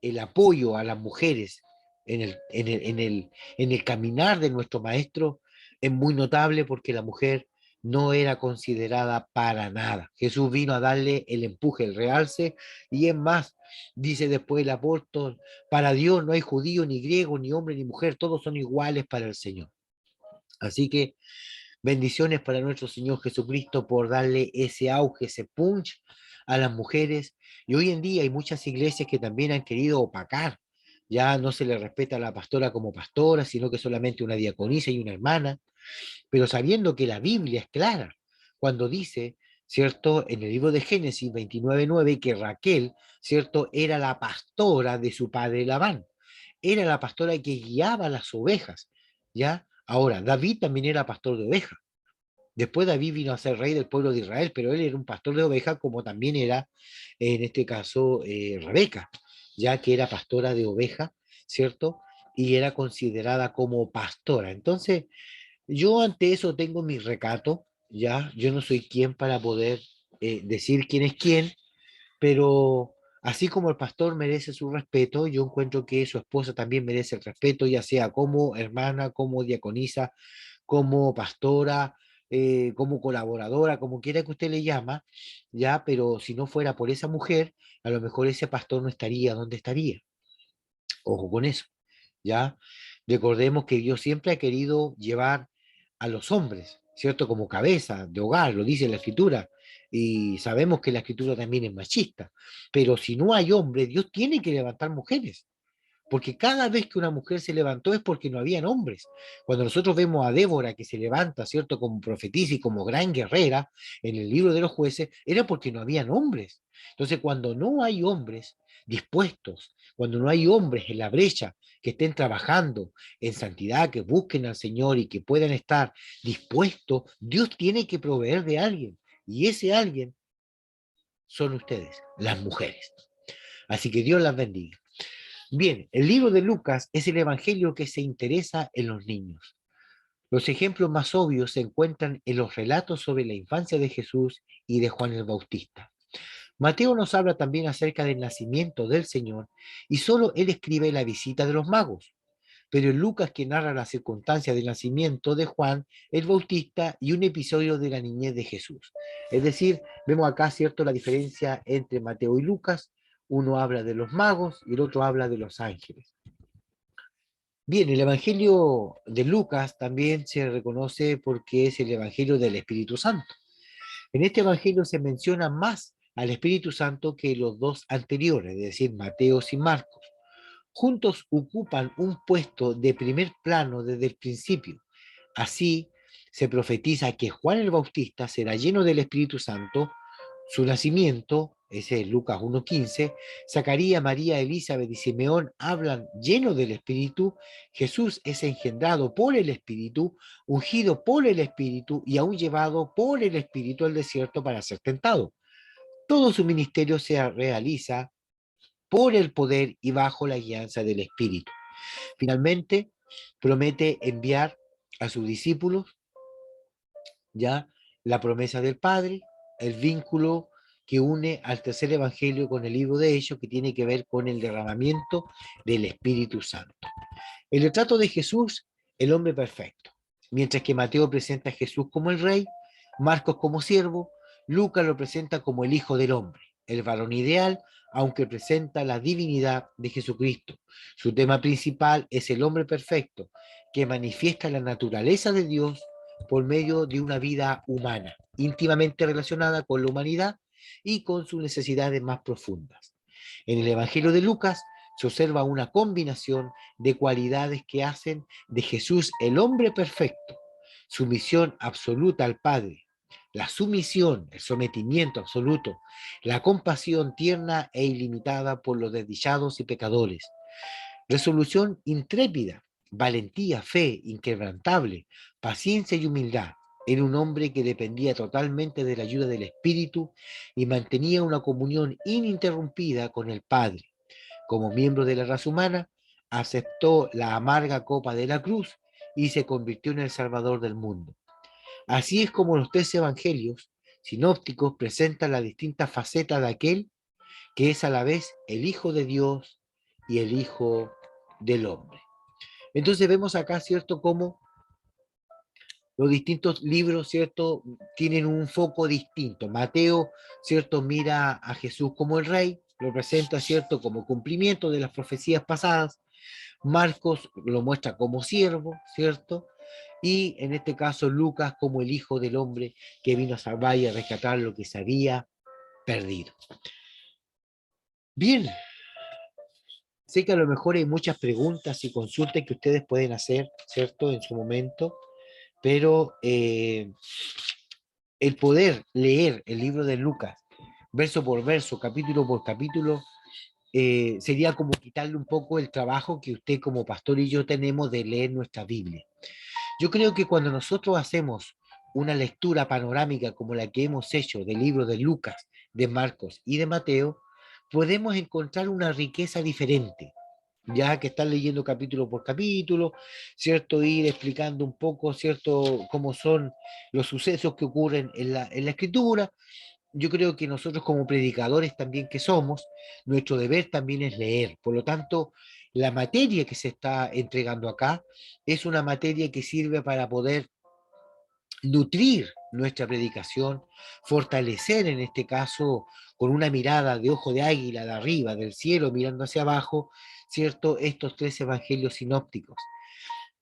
Speaker 1: el apoyo a las mujeres en el caminar de nuestro maestro es muy notable porque la mujer no era considerada para nada. Jesús vino a darle el empuje, el realce, y es más, dice después el apóstol, para Dios no hay judío, ni griego, ni hombre, ni mujer, todos son iguales para el Señor. Así que bendiciones para nuestro Señor Jesucristo por darle ese auge, ese punch a las mujeres. Y hoy en día hay muchas iglesias que también han querido opacar. Ya no se le respeta a la pastora como pastora, sino que solamente una diaconisa y una hermana, pero sabiendo que la Biblia es clara cuando dice, ¿cierto? En el libro de Génesis 29:9, que Raquel, ¿cierto? Era la pastora de su padre Labán. Era la pastora que guiaba las ovejas, ¿ya? Ahora, David también era pastor de ovejas. Después David vino a ser rey del pueblo de Israel, pero él era un pastor de ovejas como también era, en este caso, Rebeca, ya que era pastora de ovejas, ¿cierto? Y era considerada como pastora. Entonces, yo ante eso tengo mi recato, ¿ya? Yo no soy quien para poder decir quién es quién, pero así como el pastor merece su respeto, yo encuentro que su esposa también merece el respeto, ya sea como hermana, como diaconisa, como pastora, como colaboradora, como quiera que usted le llama, ya, pero si no fuera por esa mujer, a lo mejor ese pastor no estaría donde estaría. Ojo con eso, ya. Recordemos que Dios siempre ha querido llevar a los hombres, ¿cierto? Como cabeza de hogar, lo dice la Escritura. Y sabemos que la Escritura también es machista. Pero si no hay hombres, Dios tiene que levantar mujeres. Porque cada vez que una mujer se levantó es porque no habían hombres. Cuando nosotros vemos a Débora que se levanta, ¿cierto? Como profetisa y como gran guerrera en el libro de los jueces, era porque no habían hombres. Entonces, cuando no hay hombres dispuestos, cuando no hay hombres en la brecha que estén trabajando en santidad, que busquen al Señor y que puedan estar dispuestos, Dios tiene que proveer de alguien. Y ese alguien son ustedes, las mujeres. Así que Dios las bendiga. Bien, el libro de Lucas es el evangelio que se interesa en los niños. Los ejemplos más obvios se encuentran en los relatos sobre la infancia de Jesús y de Juan el Bautista. Mateo nos habla también acerca del nacimiento del Señor y solo él escribe la visita de los magos. Pero es Lucas que narra las circunstancias del nacimiento de Juan el Bautista y un episodio de la niñez de Jesús. Es decir, vemos acá, ¿cierto?, la diferencia entre Mateo y Lucas. Uno habla de los magos y el otro habla de los ángeles. Bien, el Evangelio de Lucas también se reconoce porque es el Evangelio del Espíritu Santo. En este Evangelio se menciona más al Espíritu Santo que los dos anteriores, es decir, Mateo y Marcos. Juntos ocupan un puesto de primer plano desde el principio. Así se profetiza que Juan el Bautista será lleno del Espíritu Santo, su nacimiento, ese es Lucas 1:15, Zacarías, María, Elizabeth y Simeón hablan llenos del Espíritu, Jesús es engendrado por el Espíritu, ungido por el Espíritu y aún llevado por el Espíritu al desierto para ser tentado. Todo su ministerio se realiza por el poder y bajo la guianza del Espíritu. Finalmente, promete enviar a sus discípulos ya la promesa del Padre, el vínculo que une al tercer evangelio con el libro de Hechos, que tiene que ver con el derramamiento del Espíritu Santo. El retrato de Jesús, el hombre perfecto. Mientras que Mateo presenta a Jesús como el rey, Marcos como siervo, Lucas lo presenta como el Hijo del Hombre, el varón ideal, aunque presenta la divinidad de Jesucristo. Su tema principal es el hombre perfecto, que manifiesta la naturaleza de Dios por medio de una vida humana, íntimamente relacionada con la humanidad y con sus necesidades más profundas. En el Evangelio de Lucas se observa una combinación de cualidades que hacen de Jesús el hombre perfecto, sumisión absoluta al Padre, la sumisión, el sometimiento absoluto, la compasión tierna e ilimitada por los desdichados y pecadores, resolución intrépida, valentía, fe inquebrantable, paciencia y humildad. Era un hombre que dependía totalmente de la ayuda del Espíritu y mantenía una comunión ininterrumpida con el Padre. Como miembro de la raza humana, aceptó la amarga copa de la cruz y se convirtió en el Salvador del mundo. Así es como los tres evangelios sinópticos presentan las distintas facetas de aquel que es a la vez el Hijo de Dios y el Hijo del Hombre. Entonces vemos acá, ¿cierto?, cómo los distintos libros, ¿cierto?, tienen un foco distinto. Mateo, ¿cierto?, mira a Jesús como el Rey, lo presenta, ¿cierto?, como cumplimiento de las profecías pasadas. Marcos lo muestra como siervo, ¿cierto? Y en este caso Lucas como el Hijo del Hombre que vino a salvar y a rescatar lo que se había perdido. Bien, sé que a lo mejor hay muchas preguntas y consultas que ustedes pueden hacer, ¿cierto?, en su momento, pero el poder leer el libro de Lucas, verso por verso, capítulo por capítulo, sería como quitarle un poco el trabajo que usted como pastor y yo tenemos de leer nuestra Biblia. Yo creo que cuando nosotros hacemos una lectura panorámica como la que hemos hecho del libro de Lucas, de Marcos y de Mateo, podemos encontrar una riqueza diferente, ya que están leyendo capítulo por capítulo, ¿cierto? Ir explicando un poco, ¿cierto?, cómo son los sucesos que ocurren en la escritura. Yo creo que nosotros como predicadores también que somos, nuestro deber también es leer. Por lo tanto, la materia que se está entregando acá es una materia que sirve para poder nutrir nuestra predicación, fortalecer en este caso con una mirada de ojo de águila de arriba, del cielo, mirando hacia abajo, ¿cierto?, estos tres evangelios sinópticos.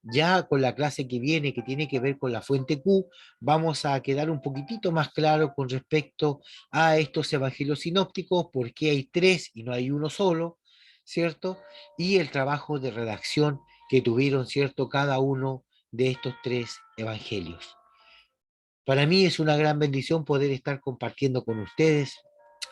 Speaker 1: Ya con la clase que viene, que tiene que ver con la fuente Q, vamos a quedar un poquitito más claro con respecto a estos evangelios sinópticos, por qué hay tres y no hay uno solo, ¿cierto? Y el trabajo de redacción que tuvieron, ¿cierto?, cada uno de estos tres evangelios. Para mí es una gran bendición poder estar compartiendo con ustedes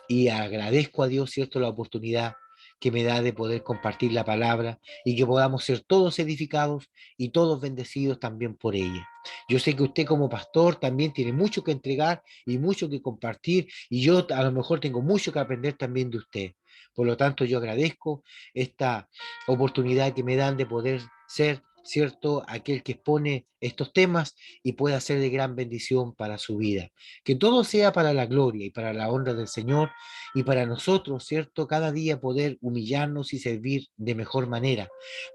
Speaker 1: y agradezco a Dios, ¿cierto?, la oportunidad que me da de poder compartir la palabra y que podamos ser todos edificados y todos bendecidos también por ella. Yo sé que usted como pastor también tiene mucho que entregar y mucho que compartir y yo a lo mejor tengo mucho que aprender también de usted. Por lo tanto, yo agradezco esta oportunidad que me dan de poder ser, ¿cierto?, aquel que expone estos temas y pueda ser de gran bendición para su vida. Que todo sea para la gloria y para la honra del Señor y para nosotros, ¿cierto?, cada día poder humillarnos y servir de mejor manera,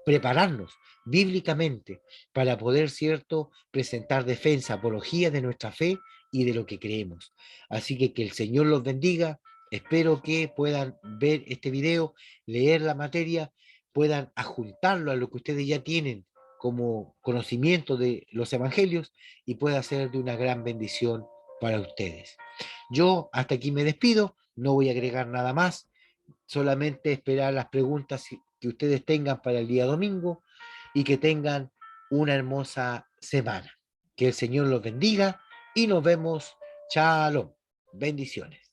Speaker 1: prepararnos bíblicamente para poder, ¿cierto?, presentar defensa, apología de nuestra fe y de lo que creemos. Así que el Señor los bendiga. Espero que puedan ver este video, leer la materia, puedan adjuntarlo a lo que ustedes ya tienen como conocimiento de los evangelios y pueda ser de una gran bendición para ustedes. Yo hasta aquí me despido, no voy a agregar nada más, solamente esperar las preguntas que ustedes tengan para el día domingo y que tengan una hermosa semana. Que el Señor los bendiga y nos vemos. Shalom. Bendiciones.